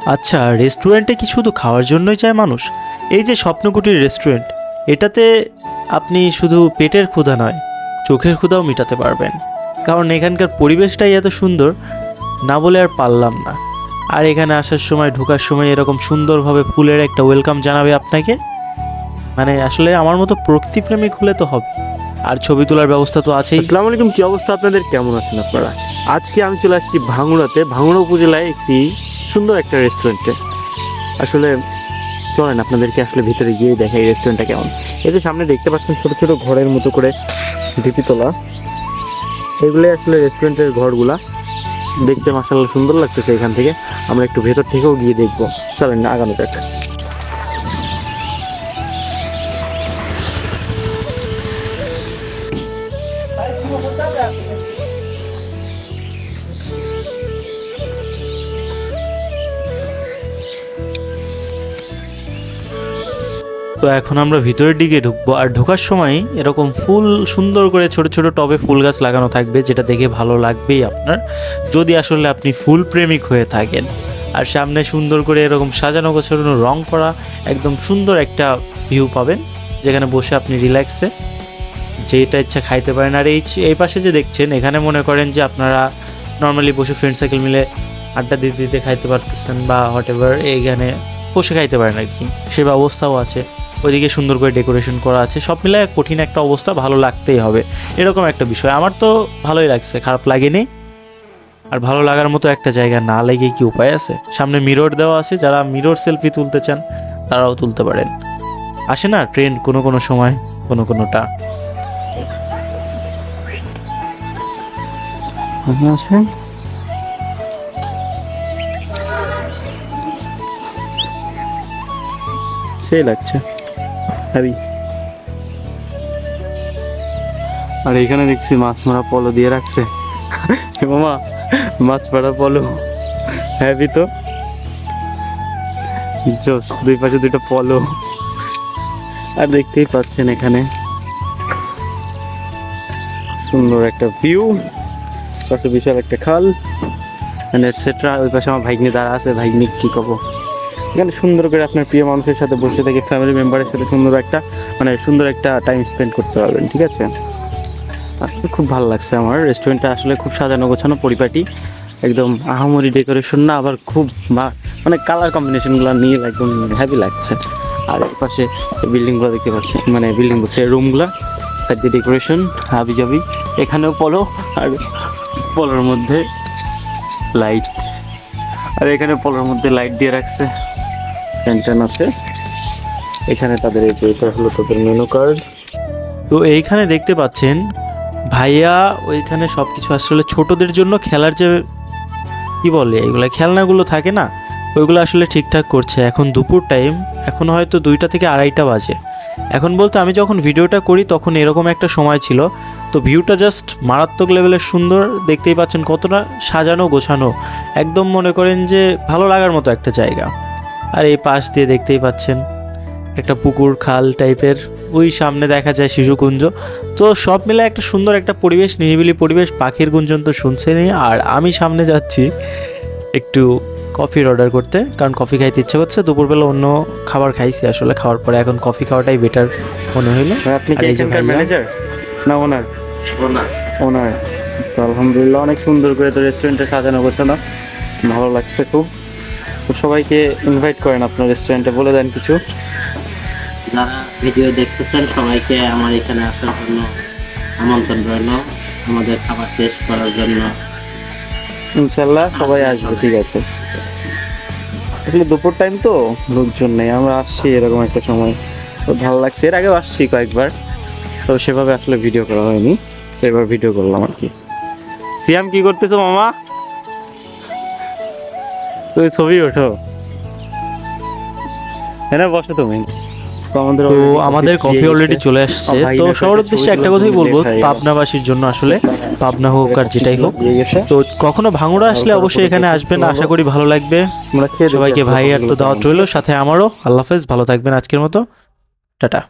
আচ্ছা, রেস্টুরেন্টে কি শুধু খাওয়ার জন্যই যায় মানুষ? এই যে স্বপ্নকুটির রেস্টুরেন্ট, এটাতে আপনি শুধু পেটের ক্ষুধা নয়, চোখের ক্ষুধাও মেটাতে পারবেন। কারণ এখানকার পরিবেশটাই এত সুন্দর, না বলে আর পারলাম না। আর এখানে আসার সময়, ঢোকার সময় এরকম সুন্দরভাবে ফুলের একটা ওয়েলকাম জানাবে আপনাকে। মানে আসলে আমার মতো প্রকৃতিপ্রেমিক হলে তো হবে। আর ছবি তোলার ব্যবস্থা তো আছেই। আসসালামু আলাইকুম, কি অবস্থা আপনাদের, কেমন আছেন আপনারা? আজকে আমি চলে আসছি ভাঙুড়াতে, ভাঙুড়া উপজেলায় একটি সুন্দর একটা রেস্টুরেন্টে। আসলে চলেন আপনাদেরকে আসলে ভিতরে গিয়ে দেখাই রেস্টুরেন্টটা কেমন। এই যে সামনে দেখতে পাচ্ছেন ছোট ছোট ঘরের মতো করে ঢিপি তোলা, এগুলো আসলে রেস্টুরেন্টের ঘরগুলা। দেখতে মাশাআল্লাহ সুন্দর লাগতেছে। এখান থেকে আমরা একটু ভেতর থেকেও গিয়ে দেখবো, চলেন না আগানো যাক। তো এখন আমরা ভিতরের দিকে ঢুকবো। আর ঢোকার সময় এরকম ফুল সুন্দর করে ছোট ছোট টবে ফুল গাছ লাগানো থাকবে, যেটা দেখে ভালো লাগবেই আপনার, যদি আসলে আপনি ফুল প্রেমিক হয়ে থাকেন। আর সামনে সুন্দর করে এরকম সাজানো গোছানো রং করা একদম সুন্দর একটা ভিউ পাবেন, যেখানে বসে আপনি রিল্যাক্সে যেটা ইচ্ছা খাইতে পারেন। আর এই পাশে যে দেখছেন, এখানে মনে করেন যে আপনারা নর্মালি বসে ফ্রেন্ড সার্কেল মিলে আড্ডা দিতে দিতে খাইতে পারতেছেন, বা হোয়াট এভার এইখানে বসে খাইতে পারেন আর কি, সে ব্যবস্থাও আছে। ওইদিকে সুন্দর করে ডেকোরেশন করা আছে। সব মিলে কঠিন একটা অবস্থা, ভালো লাগতেই হবে এরকম একটা বিষয়। আমার তো ভালোই লাগছে, খারাপ লাগেনি। আর ভালো লাগার মতো একটা জায়গা না লেগে কি উপায় আছে? সামনে মিরর দেওয়া আছে, যারা মিরর সেলফি তুলতে চান তারাও তুলতে পারেন। আসে না ট্রেন্ড কোনো কোনো সময়, কোনোটা। সেই লাগছে হ্যাভি। আর এখানে দেখছি মাছ মারা পলো দিয়ে রাখছে। মামা, মাছ মারা পলো হ্যাভি তো, জোস। দুই পাশে দুটো পলো। আর দেখতেই পাচ্ছেন এখানে সুন্দর একটা ভিউ, পাশে বিশাল একটা খাল এটসেট্রা। ওই পাশে আমার ভাগ্নি দাঁড়া আছে, ভাগ্নি কি কব। এখানে সুন্দর করে আপনার প্রিয় মানুষের সাথে বসে থেকে ফ্যামিলি মেম্বারের সাথে সুন্দর একটা টাইম স্পেন্ড করতে পারবেন, ঠিক আছে? আসলে খুব ভালো লাগছে আমার রেস্টুরেন্টটা। আসলে খুব সাজানো গোছানো, পরিপাটি, একদম আহামরি ডেকোরেশন না, আবার খুব মানে কালার কম্বিনেশনগুলো নিয়ে একদম হ্যাপি লাগছে। আর এর পাশে বিল্ডিংগুলো দেখতে পাচ্ছি, মানে বিল্ডিং বলছে রুমগুলো, সাইড দিয়ে ডেকোরেশন হাবি জাবি। এখানেও পলো, আর পলোর মধ্যে লাইট, আর এখানে পলোর মধ্যে লাইট দিয়ে রাখছে, টেন আছে। এখানে তাদের এই যে এটা হলো তাদের মেনু কার্ড। তো এইখানে দেখতে পাচ্ছেন ভাইয়া ওইখানে সব কিছু আসলে ছোটদের জন্য খেলার যে কি বলে এগুলো, খেলনাগুলো থাকে না, ওইগুলো আসলে ঠিকঠাক করছে। এখন দুপুর টাইম, এখন হয়তো 2টা থেকে 2:30 বাজে। এখন বলতে আমি যখন ভিডিওটা করি তখন এরকম একটা সময় ছিল। তো ভিউটা জাস্ট মারাত্মক লেভেলের সুন্দর, দেখতেই পাচ্ছেন কতটা সাজানো গোছানো, একদম মনে করেন যে ভালো লাগার মতো একটা জায়গা। আর এই পাশ দিয়ে দেখতেই পাচ্ছেন একটা পুকুর, খাল টাইপের, ওই সামনে দেখা যায় শিশুকুঞ্জ। তো সব মিলে একটা সুন্দর একটা পরিবেশ, নিরিবিলি পরিবেশ, পাখির গুঞ্জন তো শুনছেনই। আর আমি সামনে যাচ্ছি একটু কফির অর্ডার করতে, কারণ কফি খাইতে ইচ্ছে করছে। দুপুরবেলা অন্য খাবার খাইছি আসলে, খাওয়ার পরে এখন কফি খাওয়াটাই বেটার মনে হইলো। আপনি কি এখানকার ম্যানেজার না ওনার? ওনার। তো আলহামদুলিল্লাহ, অনেক সুন্দর করে তো রেস্টুরেন্টে সাজানো গোছানো, ভালো লাগছে খুব। তো সবাইকে ইনভাইট করেন আপনার রেস্টুরেন্টে, বলে দেন কিছু। যারা ভিডিও দেখতেছেন সবাইকে আমার এখানে আসার জন্য আমন্ত্রণ রইল, আমাদের খাবার টেস্ট করার জন্য। ইনশাল্লাহ সবাই আসবে, ঠিক আছে? আসলে দুপুর টাইম তো লোকজন নেই, আমরা আসছি এরকম একটা সময়, তো ভালো লাগছে। এর আগেও আসছি কয়েকবার, তো সেভাবে আসলে ভিডিও করা হয়নি, তো এবার ভিডিও করলাম আর কি। সিয়াম, কি করতেছো মামা? তুমি ছবি ওঠো, হ্যাঁ বসো তুমি। তো আমাদের কফি অলরেডি চলে আসছে। তো সবার উদ্দেশ্যে একটা কথাই বলবো, পাবনাবাসীর জন্য, আসলে পাবনা হোক আর যেটাই হোক, তো কখনো ভাঙুড়া আসলে অবশ্যই এখানে আসবেন, আশা করি ভালো লাগবে। সবাইকে ভাই আর তো দাওয়াত রইল, সাথে আমারও। আল্লাহ হাফেজ, ভালো থাকবেন আজকের মতো, টাটা।